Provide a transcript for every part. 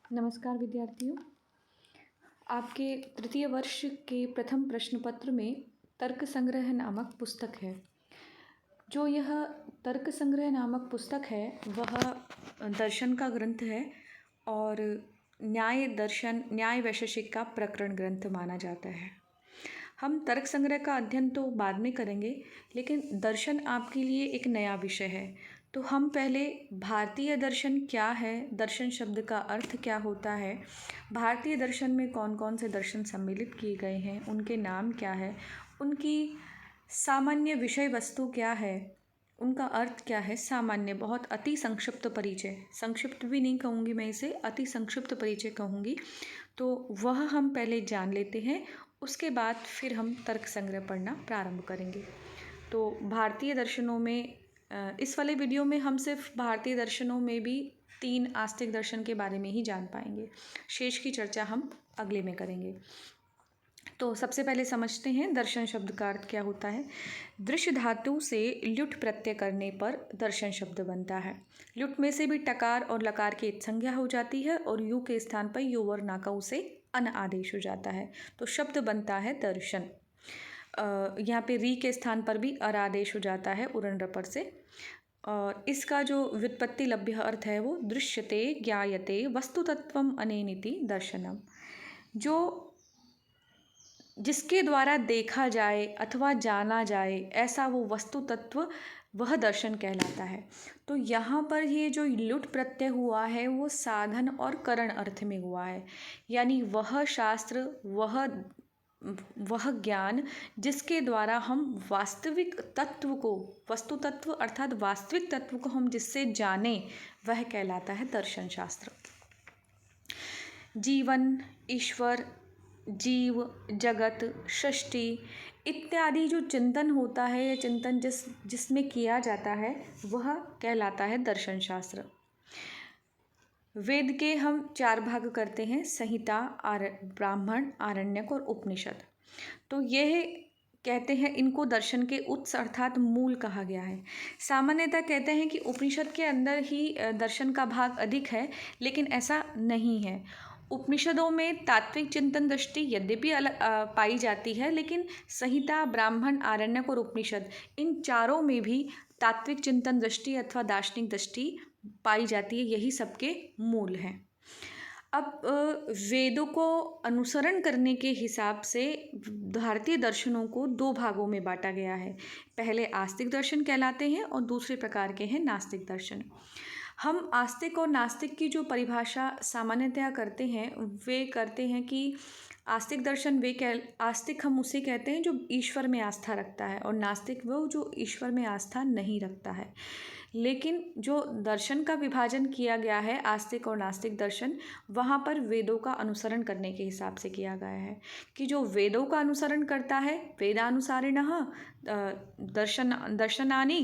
नमस्कार विद्यार्थियों। आपके तृतीय वर्ष के प्रथम प्रश्न पत्र में तर्क संग्रह नामक पुस्तक है। जो यह तर्क संग्रह नामक पुस्तक है वह दर्शन का ग्रंथ है और न्याय वैशेषिक का प्रकरण ग्रंथ माना जाता है। हम तर्क संग्रह का अध्ययन तो बाद में करेंगे, लेकिन दर्शन आपके लिए एक नया विषय है। तो हम पहले भारतीय दर्शन क्या है, दर्शन शब्द का अर्थ क्या होता है, भारतीय दर्शन में कौन कौन से दर्शन सम्मिलित किए गए हैं, उनके नाम क्या है, उनकी सामान्य विषय वस्तु क्या है, उनका अर्थ क्या है, सामान्य बहुत अति संक्षिप्त परिचय, संक्षिप्त भी नहीं कहूँगी मैं इसे, अति संक्षिप्त परिचय कहूँगी, तो वह हम पहले जान लेते हैं। उसके बाद फिर हम तर्क संग्रह पढ़ना प्रारंभ करेंगे। तो भारतीय दर्शनों में इस वाले वीडियो में हम सिर्फ भारतीय दर्शनों में भी 3 आस्तिक दर्शन के बारे में ही जान पाएंगे। शेष की चर्चा हम अगले में करेंगे। तो सबसे पहले समझते हैं दर्शन शब्द का अर्थ क्या होता है। दृश्य धातु से ल्युट प्रत्यय करने पर दर्शन शब्द बनता है। ल्युट में से भी टकार और लकार की संज्ञा हो जाती है और यू के स्थान पर यू और नाकऊ से अन आदेश हो जाता है, तो शब्द बनता है दर्शन। यहाँ पे री के स्थान पर भी अर आदेश हो जाता है उरण रपर से। और इसका जो व्युत्पत्ति लभ्य अर्थ है वो दृश्यते ज्ञायते वस्तुतत्वम अनेनिति दर्शनम। जो जिसके द्वारा देखा जाए अथवा जाना जाए ऐसा वो वस्तु तत्व वह दर्शन कहलाता है। तो यहाँ पर ये जो लुट प्रत्यय हुआ है वो साधन और करण अर्थ में हुआ है, यानी वह शास्त्र वह ज्ञान जिसके द्वारा हम वास्तविक तत्व को, वस्तु तत्व अर्थात वास्तविक तत्व को हम जिससे जाने, वह कहलाता है दर्शन शास्त्र। जीवन, ईश्वर, जीव, जगत, सृष्टि इत्यादि जो चिंतन होता है या चिंतन जिसमें किया जाता है वह कहलाता है दर्शन शास्त्र। वेद के हम 4 भाग करते हैं, संहिता, ब्राह्मण, आरण्यक और उपनिषद। तो यह कहते हैं इनको दर्शन के उत्स अर्थात मूल कहा गया है। सामान्यतः कहते हैं कि उपनिषद के अंदर ही दर्शन का भाग अधिक है, लेकिन ऐसा नहीं है। उपनिषदों में तात्विक चिंतन दृष्टि यद्यपि अलग पाई जाती है, लेकिन संहिता, ब्राह्मण, आरण्यक और उपनिषद इन चारों में भी तात्विक चिंतन दृष्टि अथवा दार्शनिक दृष्टि पाई जाती है। यही सबके मूल हैं। अब वेदों को अनुसरण करने के हिसाब से भारतीय दर्शनों को 2 भागों में बांटा गया है। पहले आस्तिक दर्शन कहलाते हैं और दूसरे प्रकार के हैं नास्तिक दर्शन। हम आस्तिक और नास्तिक की जो परिभाषा सामान्यतया करते हैं वे करते हैं कि आस्तिक दर्शन आस्तिक हम उसे कहते हैं जो ईश्वर में आस्था रखता है और नास्तिक वो जो ईश्वर में आस्था नहीं रखता है। लेकिन जो दर्शन का विभाजन किया गया है आस्तिक और नास्तिक दर्शन, वहाँ पर वेदों का अनुसरण करने के हिसाब से किया गया है कि जो वेदों का अनुसरण करता है, वेदानुसारिणः दर्शनानि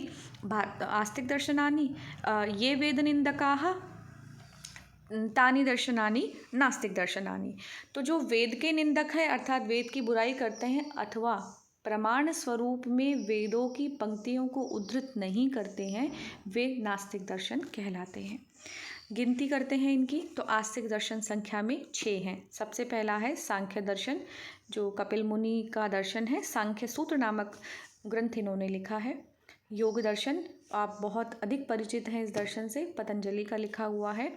आस्तिक दर्शनानि ये वेदनिंदकाः तानि दर्शनानि नास्तिक दर्शनानि। तो जो वेद के निंदक है अर्थात वेद की बुराई करते हैं अथवा प्रमाण स्वरूप में वेदों की पंक्तियों को उद्धृत नहीं करते हैं, वे नास्तिक दर्शन कहलाते हैं। गिनती करते हैं इनकी, तो आस्तिक दर्शन संख्या में 6 हैं। सबसे पहला है सांख्य दर्शन, जो कपिल मुनि का दर्शन है। सांख्य सूत्र नामक ग्रंथ इन्होंने लिखा है। योग दर्शन, आप बहुत अधिक परिचित हैं इस दर्शन से, पतंजलि का लिखा हुआ है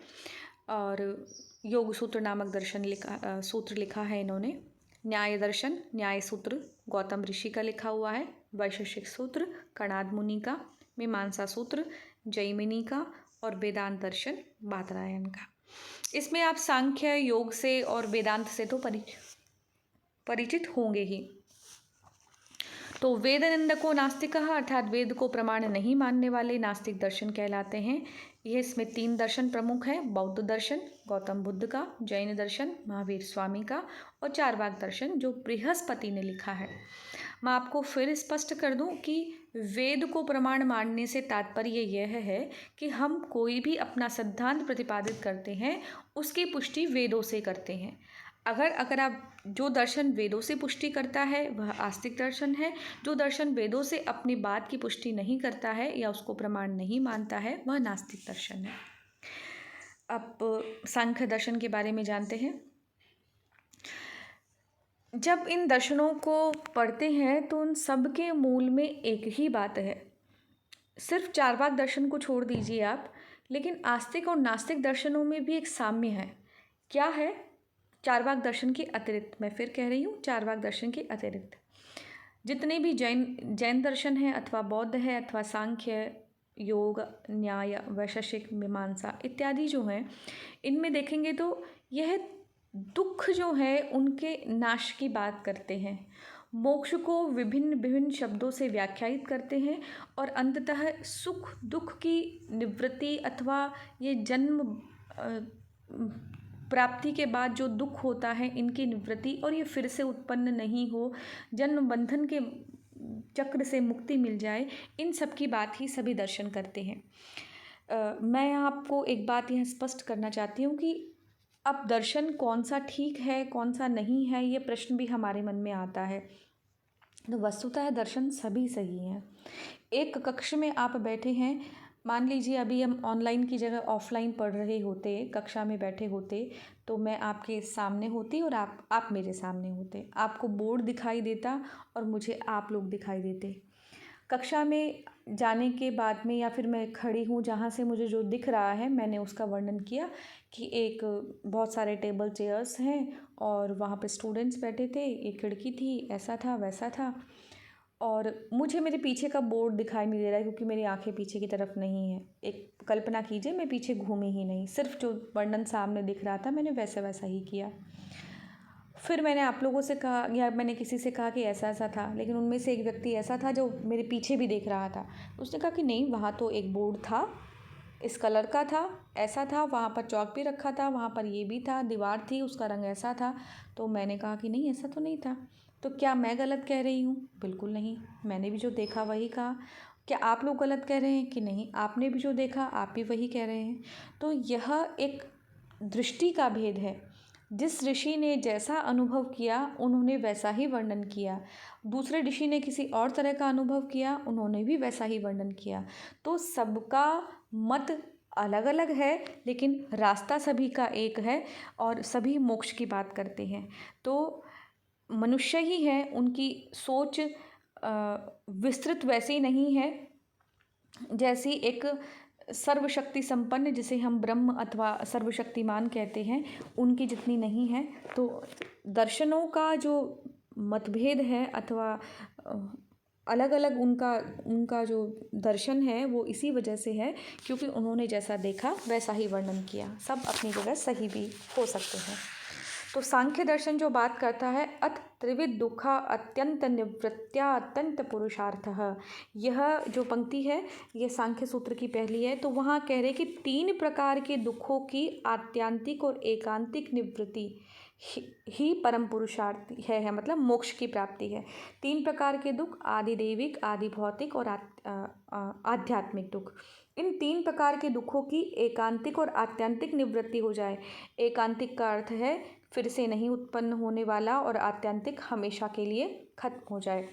और योग सूत्र नामक सूत्र लिखा है इन्होंने। न्याय दर्शन, न्याय सूत्र गौतम ऋषि का लिखा हुआ है। वैशेषिक सूत्र कणाद मुनि का। मीमांसा सूत्र जैमिनी का और वेदांत दर्शन बादरायण का। इसमें आप सांख्य, योग से और वेदांत से तो परिचित होंगे ही। तो वेद निंदको नास्तिकः अर्थात वेद को प्रमाण नहीं मानने वाले नास्तिक दर्शन कहलाते हैं। ये इसमें 3 दर्शन प्रमुख हैं, बौद्ध दर्शन गौतम बुद्ध का, जैन दर्शन महावीर स्वामी का और चारवाक दर्शन जो बृहस्पति ने लिखा है। मैं आपको फिर स्पष्ट कर दूं कि वेद को प्रमाण मानने से तात्पर्य यह है कि हम कोई भी अपना सिद्धांत प्रतिपादित करते हैं उसकी पुष्टि वेदों से करते हैं। अगर आप जो दर्शन वेदों से पुष्टि करता है वह आस्तिक दर्शन है। जो दर्शन वेदों से अपनी बात की पुष्टि नहीं करता है या उसको प्रमाण नहीं मानता है वह नास्तिक दर्शन है। आप सांख्य दर्शन के बारे में जानते हैं। जब इन दर्शनों को पढ़ते हैं तो उन सब के मूल में एक ही बात है। सिर्फ चारवाक दर्शन को छोड़ दीजिए आप, लेकिन आस्तिक और नास्तिक दर्शनों में भी एक साम्य है। क्या है? चारवाक दर्शन के अतिरिक्त, मैं फिर कह रही हूँ, चारवाक दर्शन के अतिरिक्त जितने भी जैन दर्शन है अथवा बौद्ध है अथवा सांख्य, योग, न्याय, वैशेषिक, मीमांसा इत्यादि जो हैं, इनमें देखेंगे तो यह दुख जो है उनके नाश की बात करते हैं। मोक्ष को विभिन्न विभिन्न शब्दों से व्याख्यायित करते हैं और अंततः सुख दुख की निवृत्ति अथवा ये जन्म प्राप्ति के बाद जो दुख होता है इनकी निवृत्ति और ये फिर से उत्पन्न नहीं हो, जन्म बंधन के चक्र से मुक्ति मिल जाए, इन सब की बात ही सभी दर्शन करते हैं। मैं आपको एक बात यहाँ स्पष्ट करना चाहती हूँ कि अब दर्शन कौन सा ठीक है कौन सा नहीं है, ये प्रश्न भी हमारे मन में आता है। तो वस्तुतः दर्शन सभी सही हैं। एक कक्ष में आप बैठे हैं, मान लीजिए अभी हम ऑनलाइन की जगह ऑफलाइन पढ़ रहे होते, कक्षा में बैठे होते, तो मैं आपके सामने होती और आप मेरे सामने होते, आपको बोर्ड दिखाई देता और मुझे आप लोग दिखाई देते। कक्षा में जाने के बाद में या फिर मैं खड़ी हूँ जहाँ से मुझे जो दिख रहा है मैंने उसका वर्णन किया कि एक बहुत सारे टेबल चेयर्स हैं और वहाँ पे स्टूडेंट्स बैठे थे, एक खिड़की थी, ऐसा था वैसा था, और मुझे मेरे पीछे का बोर्ड दिखाई नहीं दे रहा है क्योंकि मेरी आंखें पीछे की तरफ नहीं है। एक कल्पना कीजिए मैं पीछे घूमी ही नहीं, सिर्फ जो वर्णन सामने दिख रहा था मैंने वैसा वैसा ही किया। फिर मैंने आप लोगों से कहा या मैंने किसी से कहा कि ऐसा ऐसा था, लेकिन उनमें से एक व्यक्ति ऐसा था जो मेरे पीछे भी देख रहा था। उसने कहा कि नहीं, वहाँ तो एक बोर्ड था, इस कलर का था, ऐसा था, वहाँ पर चौक भी रखा था, वहाँ पर ये भी था, दीवार थी, उसका रंग ऐसा था। तो मैंने कहा कि नहीं, ऐसा तो नहीं था। तो क्या मैं गलत कह रही हूँ? बिल्कुल नहीं, मैंने भी जो देखा वही कहा। क्या आप लोग गलत कह रहे हैं? कि नहीं, आपने भी जो देखा आप भी वही कह रहे हैं। तो यह एक दृष्टि का भेद है। जिस ऋषि ने जैसा अनुभव किया उन्होंने वैसा ही वर्णन किया, दूसरे ऋषि ने किसी और तरह का अनुभव किया, उन्होंने भी वैसा ही वर्णन किया। तो सबका मत अलग अलग है, लेकिन रास्ता सभी का एक है और सभी मोक्ष की बात करते हैं। तो मनुष्य ही हैं, उनकी सोच विस्तृत वैसी नहीं है जैसी एक सर्वशक्ति संपन्न, जिसे हम ब्रह्म अथवा सर्वशक्तिमान कहते हैं, उनकी जितनी नहीं है। तो दर्शनों का जो मतभेद है अथवा अलग अलग उनका जो दर्शन है वो इसी वजह से है क्योंकि उन्होंने जैसा देखा वैसा ही वर्णन किया। सब अपनी जगह सही भी हो सकते हैं। तो सांख्य दर्शन जो बात करता है, अथ त्रिविध दुखा अत्यंत निवृत्त्या अत्यंत पुरुषार्थः, यह जो पंक्ति है ये सांख्य सूत्र की पहली है। तो वहाँ कह रहे कि 3 प्रकार के दुखों की आत्यांतिक और एकांतिक निवृत्ति ही परम पुरुषार्थ है, मतलब मोक्ष की प्राप्ति है। 3 प्रकार के दुख, आदि दैविक, आदि भौतिक और आध्यात्मिक दुख। इन 3 प्रकार के दुखों की एकांतिक और आत्यंतिक निवृत्ति हो जाए। एकांतिक का अर्थ है फिर से नहीं उत्पन्न होने वाला और आत्यंतिक हमेशा के लिए खत्म हो जाए।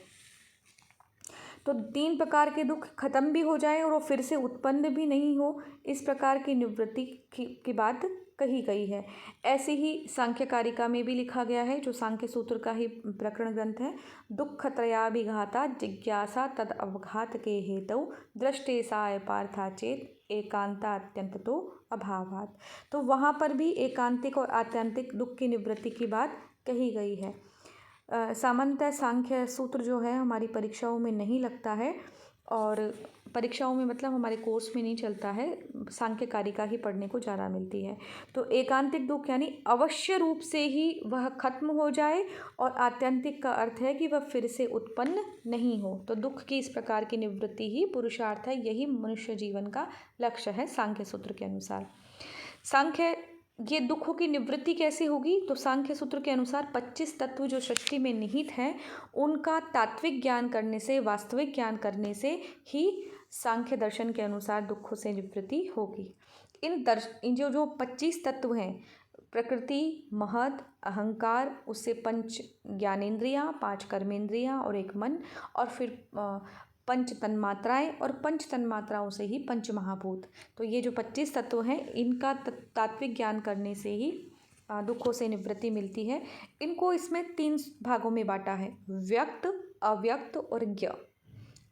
तो 3 प्रकार के दुख खत्म भी हो जाए और वो फिर से उत्पन्न भी नहीं हो, इस प्रकार की निवृत्ति की बात कही गई है। ऐसे ही सांख्य कारिका में भी लिखा गया है, जो सांख्य सूत्र का ही प्रकरण ग्रंथ है। दुख त्रयाभिघाता जिज्ञासा तद अवघात के हेतु दृष्टे साय पार्था चेत एकांता अत्यंत तो अभावात। तो वहाँ पर भी एकांतिक और आत्यंतिक दुख की निवृत्ति की बात कही गई है। सामान्यतः सांख्य सूत्र जो है हमारी परीक्षाओं में नहीं लगता है, और परीक्षाओं में मतलब हमारे कोर्स में नहीं चलता है, सांख्य कारिका ही पढ़ने को ज़्यादा मिलती है। तो एकांतिक दुख यानी अवश्य रूप से ही वह खत्म हो जाए, और आत्यंतिक का अर्थ है कि वह फिर से उत्पन्न नहीं हो। तो दुख की इस प्रकार की निवृत्ति ही पुरुषार्थ है, यही मनुष्य जीवन का लक्ष्य है सांख्य सूत्र के अनुसार। सांख्य ये दुखों की निवृत्ति कैसे होगी? तो सांख्य सूत्र के अनुसार 25 तत्व जो सृष्टि में निहित हैं उनका तात्विक ज्ञान करने से, वास्तविक ज्ञान करने से ही सांख्य दर्शन के अनुसार दुखों से निवृत्ति होगी। इन जो 25 तत्व हैं, प्रकृति, महत, अहंकार, उससे 5 ज्ञानेंद्रियाँ, 5 कर्मेंद्रियाँ और 1 मन, और फिर पंच तन्मात्राएं और पंच तन्मात्राओं से ही पंच महाभूत। तो ये जो 25 तत्व हैं इनका तात्विक ज्ञान करने से ही दुखों से निवृत्ति मिलती है। इनको इसमें 3 भागों में बांटा है, व्यक्त, अव्यक्त और ज्ञ।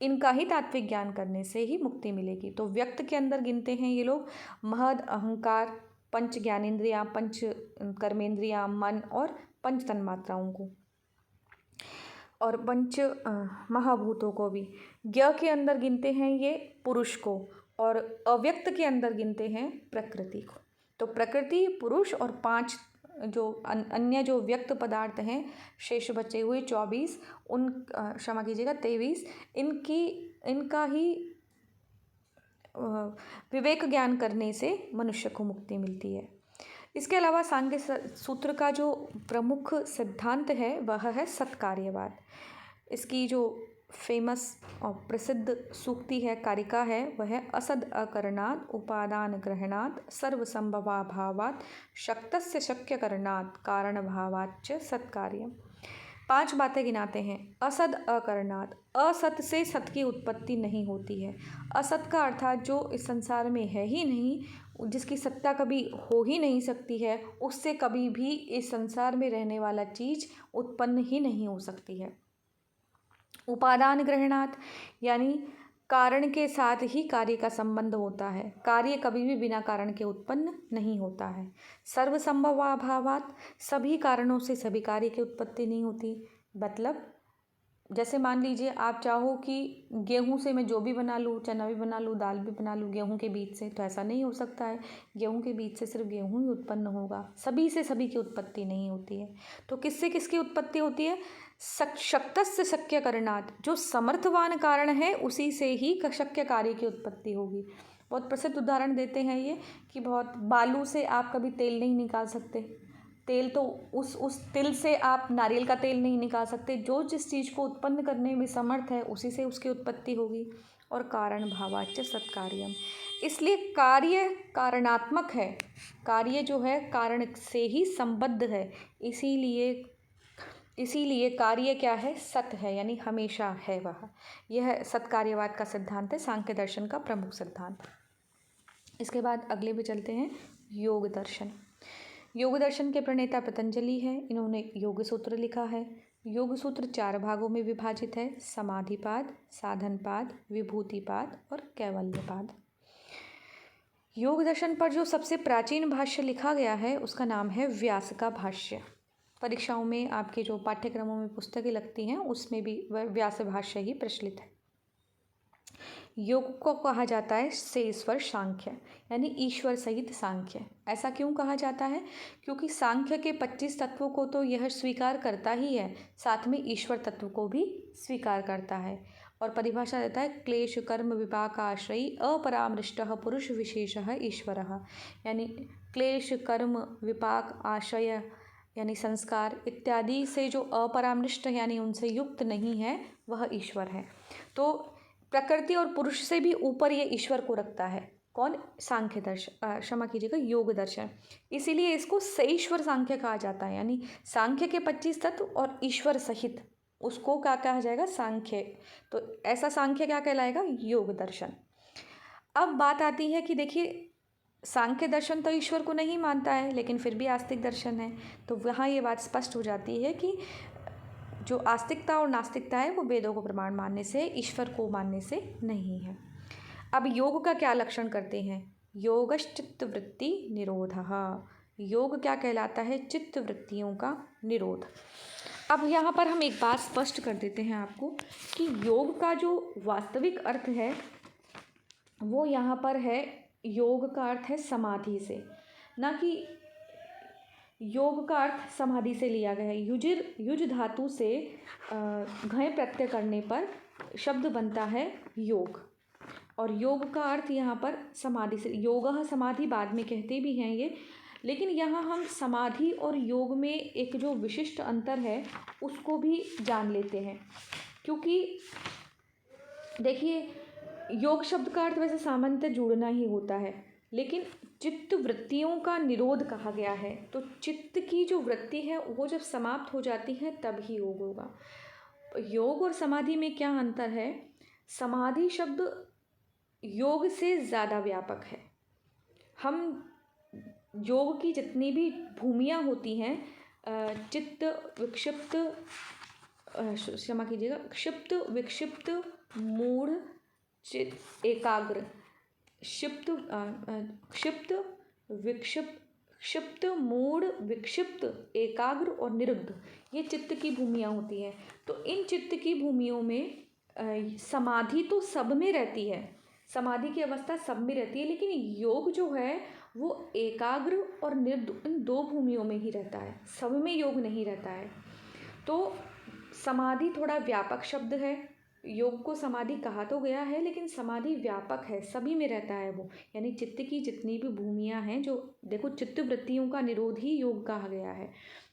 इनका ही तात्विक ज्ञान करने से ही मुक्ति मिलेगी। तो व्यक्त के अंदर गिनते हैं ये लोग महद, अहंकार, पंच ज्ञानेंद्रियाँ, पंच कर्मेंद्रियाँ, मन और पंच तन्मात्राओं को और पंच महाभूतों को भी। ज्ञ के अंदर गिनते हैं ये पुरुष को और अव्यक्त के अंदर गिनते हैं प्रकृति को। तो प्रकृति, पुरुष और 5 जो अन्य जो व्यक्त पदार्थ हैं शेष बचे हुए 24, उन क्षमा कीजिएगा 23, इनका ही विवेक ज्ञान करने से मनुष्य को मुक्ति मिलती है। इसके अलावा सांख्य सूत्र का जो प्रमुख सिद्धांत है वह है सत्कार्यवाद। इसकी जो फेमस और प्रसिद्ध सूक्ति है, कारिका है, वह है असद अकरणात् उपादान ग्रहणात् सर्वसंभवाभावात् शक्तस्य शक्य करणात् कारण भावाच्च सत्कार्यम्। 5 बातें गिनाते हैं। असद अकरणात्, असत से सत की उत्पत्ति नहीं होती है। असत का अर्थात जो इस संसार में है ही नहीं, जिसकी सत्ता कभी हो ही नहीं सकती है, उससे कभी भी इस संसार में रहने वाला चीज़ उत्पन्न ही नहीं हो सकती है। उपादान ग्रहणात् यानी कारण के साथ ही कार्य का संबंध होता है, कार्य कभी भी बिना कारण के उत्पन्न नहीं होता है। सर्वसंभवाभावात्, सभी कारणों से सभी कार्य की उत्पत्ति नहीं होती। मतलब जैसे मान लीजिए आप चाहो कि गेहूं से मैं जो भी बना लूँ, चना भी बना लूँ, दाल भी बना लूँ गेहूं के बीज से, तो ऐसा नहीं हो सकता है। गेहूं के बीज से सिर्फ गेहूं ही उत्पन्न होगा, सभी से सभी की उत्पत्ति नहीं होती है। तो किससे किसकी उत्पत्ति होती है? शक्तस्य शक्य करणात्, जो समर्थवान कारण है उसी से ही शक्य कार्य की उत्पत्ति होगी। बहुत प्रसिद्ध उदाहरण देते हैं ये कि बहुत बालू से आप कभी तेल नहीं निकाल सकते, तेल तो उस तिल से आप नारियल का तेल नहीं निकाल सकते। जो जिस चीज़ को उत्पन्न करने में समर्थ है उसी से उसकी उत्पत्ति होगी। और कारण भावाच्च सत्कार्यम, इसलिए कार्य कारणात्मक है, कार्य जो है कारण से ही संबद्ध है, इसीलिए कार्य क्या है? सत है, यानी हमेशा है वह। यह सत्कार्यवाद का सिद्धांत है, सांख्य दर्शन का प्रमुख सिद्धांत। इसके बाद अगले पे चलते हैं, योग दर्शन। योग दर्शन के प्रणेता पतंजलि हैं। इन्होंने योग सूत्र लिखा है। योग सूत्र 4 भागों में विभाजित है, समाधिपाद, साधनपाद, विभूतिपाद और कैवल्यपाद। योग दर्शन पर जो सबसे प्राचीन भाष्य लिखा गया है उसका नाम है व्यास का भाष्य। परीक्षाओं में आपके जो पाठ्यक्रमों में पुस्तकें लगती हैं उसमें भी व्यास भाष्य ही प्रचलित है। योग को कहा जाता है सेश्वर सांख्य, यानी ईश्वर सहित सांख्य। ऐसा क्यों कहा जाता है? क्योंकि सांख्य के 25 तत्वों को तो यह स्वीकार करता ही है, साथ में ईश्वर तत्व को भी स्वीकार करता है। और परिभाषा देता है, क्लेश कर्म विपाक आश्रयी अपरामृष्टः पुरुष विशेषः ईश्वरः, यानी क्लेश कर्म विपाक आश्रय यानी संस्कार इत्यादि से जो अपरामृष्ट यानी उनसे युक्त नहीं है वह ईश्वर है। तो प्रकृति और पुरुष से भी ऊपर ये ईश्वर को रखता है। कौन? सांख्य दर्शन, क्षमा कीजिएगा योग दर्शन। इसीलिए इसको सईश्वर सांख्य कहा जाता है, यानी सांख्य के 25 तत्व और ईश्वर सहित उसको क्या कहा जाएगा? सांख्य। तो ऐसा सांख्य क्या कहलाएगा? योग दर्शन। अब बात आती है कि देखिए सांख्य दर्शन तो ईश्वर को नहीं मानता है, लेकिन फिर भी आस्तिक दर्शन है। तो वहाँ ये बात स्पष्ट हो जाती है कि जो आस्तिकता और नास्तिकता है वो वेदों को प्रमाण मानने से, ईश्वर को मानने से नहीं है। अब योग का क्या लक्षण करते हैं? योगश्चित्तवृत्ति निरोधः। योग क्या कहलाता है? चित्त वृत्तियों का निरोध। अब यहाँ पर हम एक बात स्पष्ट कर देते हैं आपको कि योग का जो वास्तविक अर्थ है वो यहाँ पर है, योग का अर्थ है समाधि से, ना कि योग का अर्थ समाधि से लिया गया है। युज धातु से घय प्रत्यय करने पर शब्द बनता है योग, और योग का अर्थ यहाँ पर समाधि से, योगः समाधि बाद में कहते भी हैं ये, लेकिन यहाँ हम समाधि और योग में एक जो विशिष्ट अंतर है उसको भी जान लेते हैं। क्योंकि देखिए योग शब्द का अर्थ वैसे सामान्यतः जुड़ना ही होता है, लेकिन चित्त वृत्तियों का निरोध कहा गया है। तो चित्त की जो वृत्ति है वो जब समाप्त हो जाती है तब ही योग होगा। योग और समाधि में क्या अंतर है? समाधि शब्द योग से ज़्यादा व्यापक है। हम योग की जितनी भी भूमियाँ होती हैं, चित्त विक्षिप्त, क्षमा कीजिएगा, क्षिप्त विक्षिप्त मूढ़ चित्त एकाग्र, क्षिप्त विक्षिप्त मूढ़ विक्षिप्त एकाग्र और निरुद्ध, ये चित्त की भूमियाँ होती हैं। तो इन चित्त की भूमियों में समाधि तो सब में रहती है, समाधि की अवस्था सब में रहती है, लेकिन योग जो है वो एकाग्र और निरुद्ध इन दो भूमियों में ही रहता है, सब में योग नहीं रहता है। तो समाधि थोड़ा व्यापक शब्द है। योग को समाधि कहा तो गया है, लेकिन समाधि व्यापक है, सभी में रहता है वो। यानी चित्त की जितनी भी भूमियाँ हैं, जो देखो चित्त वृत्तियों का निरोध ही योग कहा गया है।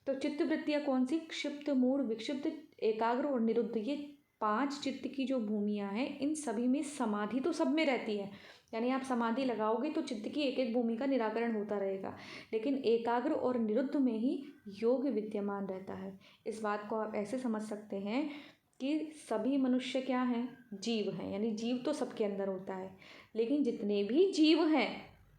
तो चित्त वृत्तियाँ कौन सी? क्षिप्त मूढ़ विक्षिप्त एकाग्र और निरुद्ध, ये 5 चित्त की जो भूमियाँ हैं, इन सभी में समाधि तो सब में रहती है। यानी आप समाधि लगाओगे तो चित्त की एक एक भूमि का निराकरण होता रहेगा, लेकिन एकाग्र और निरुद्ध में ही योग विद्यमान रहता है। इस बात को आप ऐसे समझ सकते हैं कि सभी मनुष्य क्या हैं? जीव हैं। यानी जीव तो सबके अंदर होता है, लेकिन जितने भी जीव हैं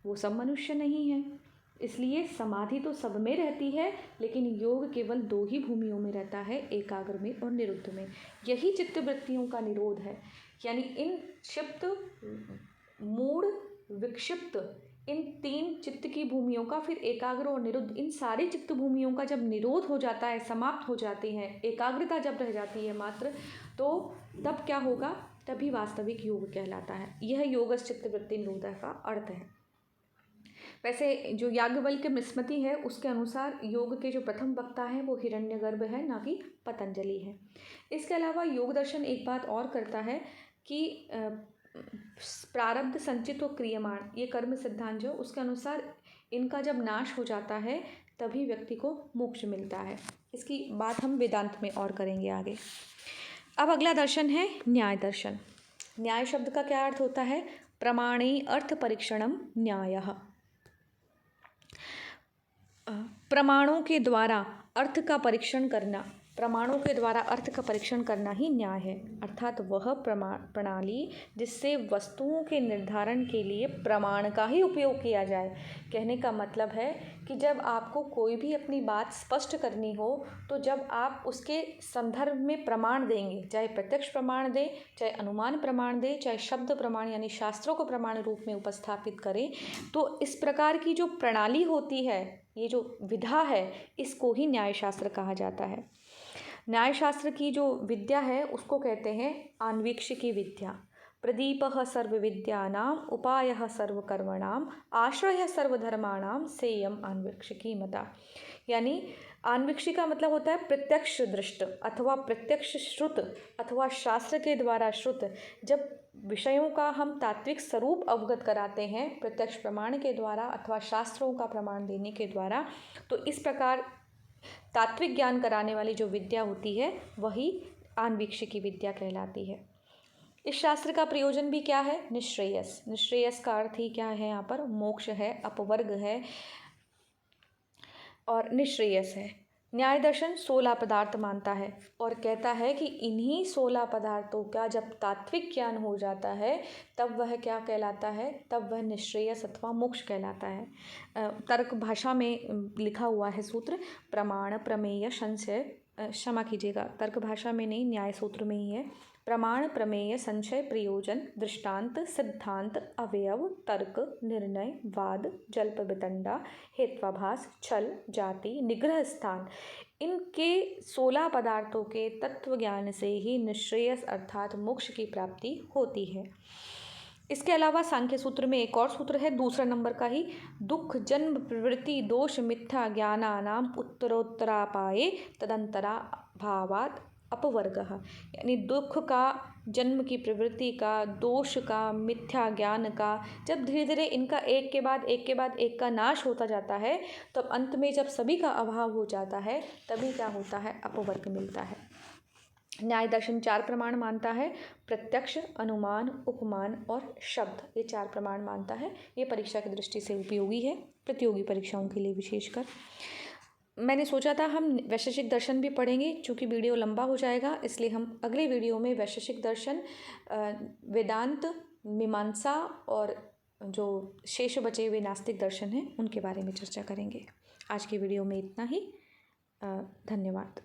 वो सब मनुष्य नहीं हैं। इसलिए समाधि तो सब में रहती है, लेकिन योग केवल 2 ही भूमियों में रहता है, एकाग्र में और निरुद्ध में। यही चित्त वृत्तियों का निरोध है। यानी इन क्षिप्त मूढ़ विक्षिप्त इन 3 चित्त की भूमियों का, फिर एकाग्र और निरुद्ध, इन सारी चित्त भूमियों का जब निरोध हो जाता है, समाप्त हो जाती हैं, एकाग्रता जब रह जाती है मात्र, तो तब क्या होगा? तभी वास्तविक योग कहलाता है। यह योगस् चित्त वृत्ति निरोध का अर्थ है। वैसे जो याज्ञवल्क्य स्मृति है उसके अनुसार योग के जो प्रथम वक्ता हैं वो हिरण्यगर्भ है, ना कि पतंजलि है। इसके अलावा योग दर्शन एक बात और करता है कि प्रारब्ध संचित और क्रियमाण, ये कर्म सिद्धांत जो, उसके अनुसार इनका जब नाश हो जाता है तभी व्यक्ति को मोक्ष मिलता है। इसकी बात हम वेदांत में और करेंगे आगे। अब अगला दर्शन है न्याय दर्शन। न्याय शब्द का क्या अर्थ होता है? प्रमाणे अर्थ परीक्षणम न्यायः। प्रमाणों के द्वारा अर्थ का परीक्षण करना, प्रमाणों के द्वारा अर्थ का परीक्षण करना ही न्याय है। अर्थात वह प्रणाली जिससे वस्तुओं के निर्धारण के लिए प्रमाण का ही उपयोग किया जाए। कहने का मतलब है कि जब आपको कोई भी अपनी बात स्पष्ट करनी हो, तो जब आप उसके संदर्भ में प्रमाण देंगे, चाहे प्रत्यक्ष प्रमाण दें, चाहे अनुमान प्रमाण दें, चाहे शब्द प्रमाण यानी शास्त्रों को प्रमाण रूप में उपस्थापित करें, तो इस प्रकार की जो प्रणाली होती है, ये जो विधा है, इसको ही न्यायशास्त्र कहा जाता है। न्यायशास्त्र की जो विद्या है उसको कहते हैं आन्वीक्षिकी विद्या। प्रदीपः सर्वविद्यानाम् उपायः सर्वकर्मणाम् आश्रयः सर्वधर्माणां सेयम् आन्वीक्षिकी मता। यानी आन्वीक्षिक का मतलब होता है प्रत्यक्ष दृष्ट अथवा प्रत्यक्ष श्रुत अथवा शास्त्र के द्वारा श्रुत। जब विषयों का हम तात्विक स्वरूप अवगत कराते हैं प्रत्यक्ष प्रमाण के द्वारा अथवा शास्त्रों का प्रमाण देने के द्वारा, तो इस प्रकार तात्विक ज्ञान कराने वाली जो विद्या होती है वही आन्वीक्षिकी विद्या कहलाती है। इस शास्त्र का प्रयोजन भी क्या है? निश्रेयस। निश्रेयस का अर्थ ही क्या है? यहाँ पर मोक्ष है, अपवर्ग है और निश्रेयस है। न्याय दर्शन 16 पदार्थ मानता है और कहता है कि इन्हीं 16 पदार्थों का जब तात्विक ज्ञान हो जाता है तब वह क्या कहलाता है? तब वह निश्रेयस अथवा मोक्ष कहलाता है। तर्क भाषा में लिखा हुआ है सूत्र प्रमाण प्रमेय संशय, क्षमा कीजिएगा, तर्क भाषा में नहीं, न्याय सूत्र में ही है। प्रमाण प्रमेय संशय प्रयोजन दृष्टांत सिद्धांत अवयव तर्क निर्णय वाद जल्प वितंडा हेत्वाभास छल जाति निग्रह स्थान, इनके 16 पदार्थों के तत्व ज्ञान से ही निश्रेयस अर्थात मोक्ष की प्राप्ति होती है। इसके अलावा सांख्य सूत्र में एक और सूत्र है, दूसरा नंबर का ही, दुख जन्म प्रवृत्ति दोष मिथ्या ज्ञानानाम उत्तरोत्तरापाये तदंतरा भावात अपवर्गः। यानी दुख का, जन्म की प्रवृत्ति का, दोष का, मिथ्या ज्ञान का, जब धीरे धीरे इनका एक के बाद एक का नाश होता जाता है, तो अंत में जब सभी का अभाव हो जाता है तभी क्या होता है? अपवर्ग मिलता है। न्याय दर्शन 4 प्रमाण मानता है, प्रत्यक्ष, अनुमान, उपमान और शब्द, ये 4 प्रमाण मानता है। ये परीक्षा की दृष्टि से उपयोगी है, प्रतियोगी परीक्षाओं के लिए विशेषकर। मैंने सोचा था हम वैशेषिक दर्शन भी पढ़ेंगे, चूँकि वीडियो लंबा हो जाएगा, इसलिए हम अगले वीडियो में वैशेषिक दर्शन, वेदांत, मीमांसा और जो शेष बचे हुए नास्तिक दर्शन हैं उनके बारे में चर्चा करेंगे। आज की वीडियो में इतना ही। धन्यवाद।